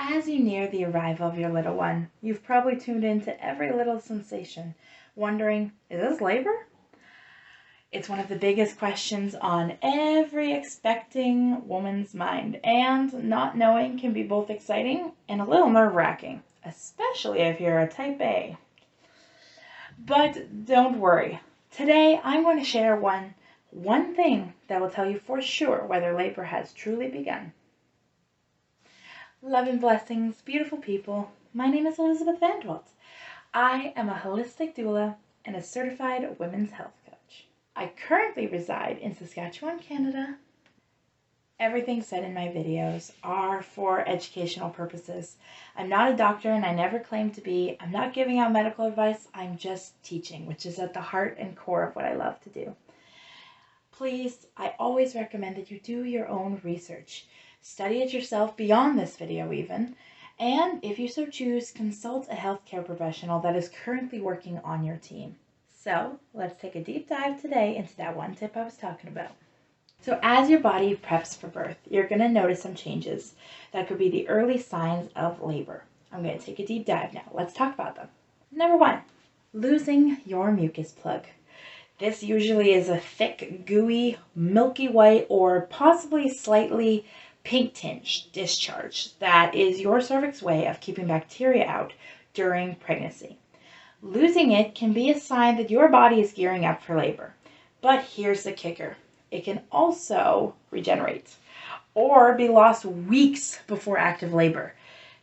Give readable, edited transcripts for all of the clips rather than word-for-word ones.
As you near the arrival of your little one, you've probably tuned into every little sensation, wondering, is this labor? It's one of the biggest questions on every expecting woman's mind, and not knowing can be both exciting and a little nerve-wracking, especially if you're a type A. But don't worry. Today I'm going to share one thing that will tell you for sure whether labor has truly begun. Love and blessings, beautiful people. My name is Elizabeth Vandewalt. I am a holistic doula and a certified women's health coach. I currently reside in Saskatchewan, Canada. Everything said in my videos are for educational purposes. I'm not a doctor and I never claim to be. I'm not giving out medical advice. I'm just teaching, which is at the heart and core of what I love to do. Please, I always recommend that you do your own research. Study it yourself beyond this video even, and if you so choose, consult a healthcare professional that is currently working on your team. So let's take a deep dive today into that one tip I was talking about. So as your body preps for birth, you're going to notice some changes that could be the early signs of labor. I'm going to take a deep dive now. Let's talk about them. Number 1, losing your mucus plug. This usually is a thick, gooey, milky white, or possibly slightly pink tinged discharge that is your cervix way of keeping bacteria out during pregnancy. Losing it can be a sign that your body is gearing up for labor. But here's the kicker. It can also regenerate or be lost weeks before active labor.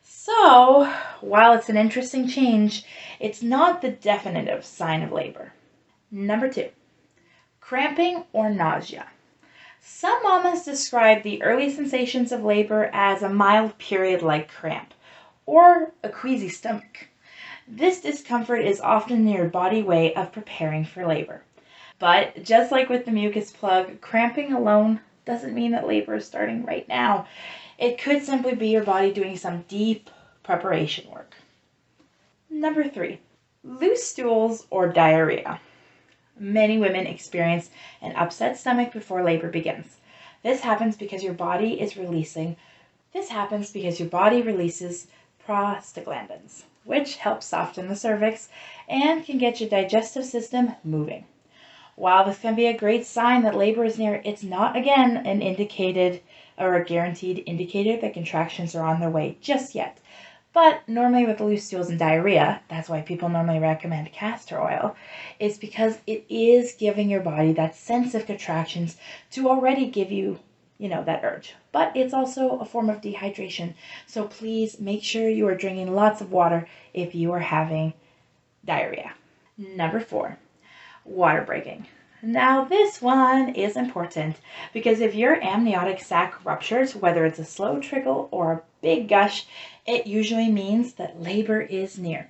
So, while it's an interesting change, it's not the definitive sign of labor. Number 2, cramping or nausea. Some mamas describe the early sensations of labor as a mild period-like cramp or a queasy stomach. This discomfort is often your body way of preparing for labor. But just like with the mucus plug, cramping alone doesn't mean that labor is starting right now. It could simply be your body doing some deep preparation work. Number 3, loose stools or diarrhea. Many women experience an upset stomach before labor begins. This happens because your body releases prostaglandins, which help soften the cervix and can get your digestive system moving. While this can be a great sign that labor is near, it's not, again, an indicated or a guaranteed indicator that contractions are on their way just yet. But normally with loose stools and diarrhea, that's why people normally recommend castor oil, is because it is giving your body that sense of contractions to already give you, that urge. But it's also a form of dehydration. So please make sure you are drinking lots of water if you are having diarrhea. Number 4, water breaking. Now this one is important because if your amniotic sac ruptures, whether it's a slow trickle or a big gush, it usually means that labor is near.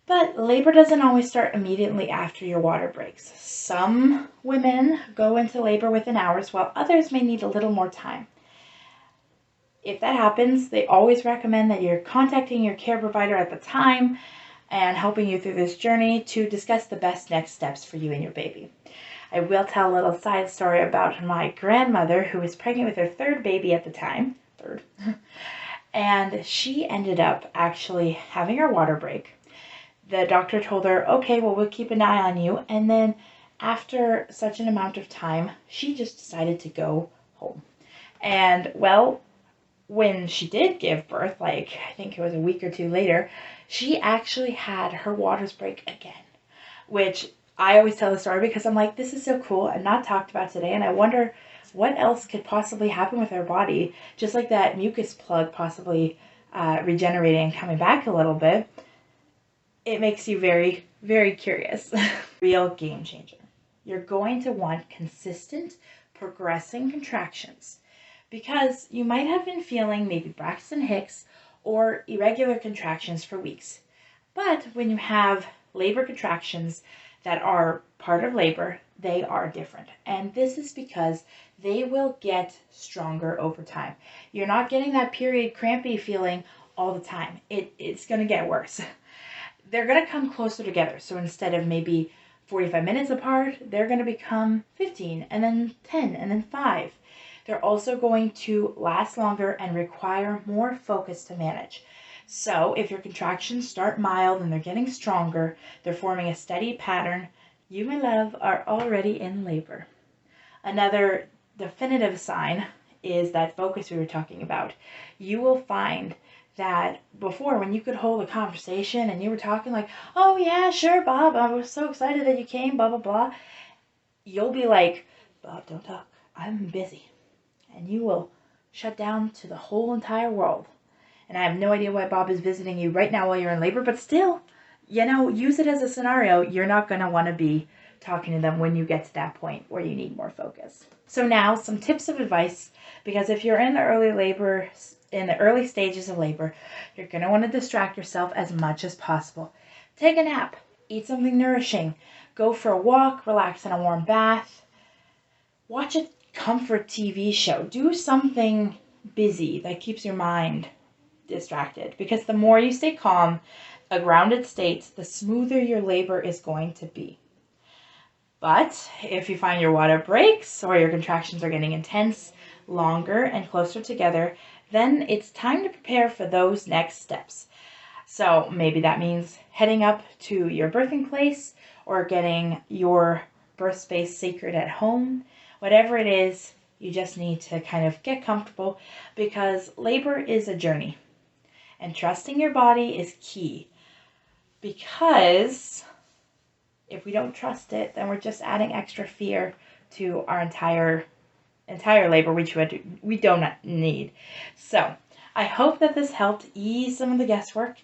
But labor doesn't always start immediately after your water breaks. Some women go into labor within hours, while others may need a little more time. If that happens, they always recommend that you're contacting your care provider at the time and helping you through this journey to discuss the best next steps for you and your baby. I will tell a little side story about my grandmother who was pregnant with her 3rd baby at the time. And she ended up actually having her water break. The doctor told her, okay, well, we'll keep an eye on you. And then after such an amount of time, she just decided to go home. And well, when she did give birth, I think it was a week or 2 later, she actually had her waters break again, which I always tell the story because I'm like, this is so cool and not talked about today. And I wonder what else could possibly happen with our body, just like that mucus plug possibly regenerating and coming back a little bit. It makes you very, very curious. Real game changer. You're going to want consistent, progressing contractions because you might have been feeling maybe Braxton Hicks or irregular contractions for weeks. But when you have labor contractions that are part of labor, they are different. And this is because they will get stronger over time. You're not getting that period crampy feeling all the time. It's going to get worse. They're going to come closer together. So instead of maybe 45 minutes apart, they're going to become 15 and then 10 and then 5. they're also going to last longer and require more focus to manage. So if your contractions start mild and they're getting stronger, they're forming a steady pattern, you, my love, are already in labor. Another definitive sign is that focus we were talking about. You will find that before, when you could hold a conversation and you were talking like, oh yeah, sure, Bob, I was so excited that you came, blah, blah, blah. You'll be like, Bob, don't talk. I'm busy. And you will shut down to the whole entire world. And I have no idea why Bob is visiting you right now while you're in labor, but still, use it as a scenario. You're not going to want to be talking to them when you get to that point where you need more focus. So now some tips of advice, because if you're in the early stages of labor, you're going to want to distract yourself as much as possible. Take a nap, eat something nourishing, go for a walk, relax in a warm bath, watch a comfort TV show, do something busy that keeps your mind distracted, because the more you stay calm, a grounded state, the smoother your labor is going to be. But if you find your water breaks or your contractions are getting intense, longer, and closer together, then it's time to prepare for those next steps. So maybe that means heading up to your birthing place or getting your birth space sacred at home. Whatever it is, you just need to kind of get comfortable, because labor is a journey. And trusting your body is key, because if we don't trust it, then we're just adding extra fear to our entire labor, which we don't need. So I hope that this helped ease some of the guesswork,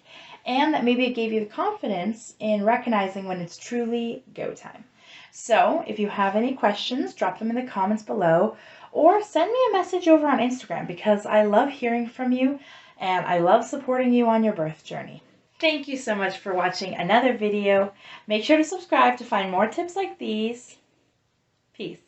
and that maybe it gave you the confidence in recognizing when it's truly go time. So if you have any questions, drop them in the comments below, or send me a message over on Instagram, because I love hearing from you and I love supporting you on your birth journey. Thank you so much for watching another video. Make sure to subscribe to find more tips like these. Peace.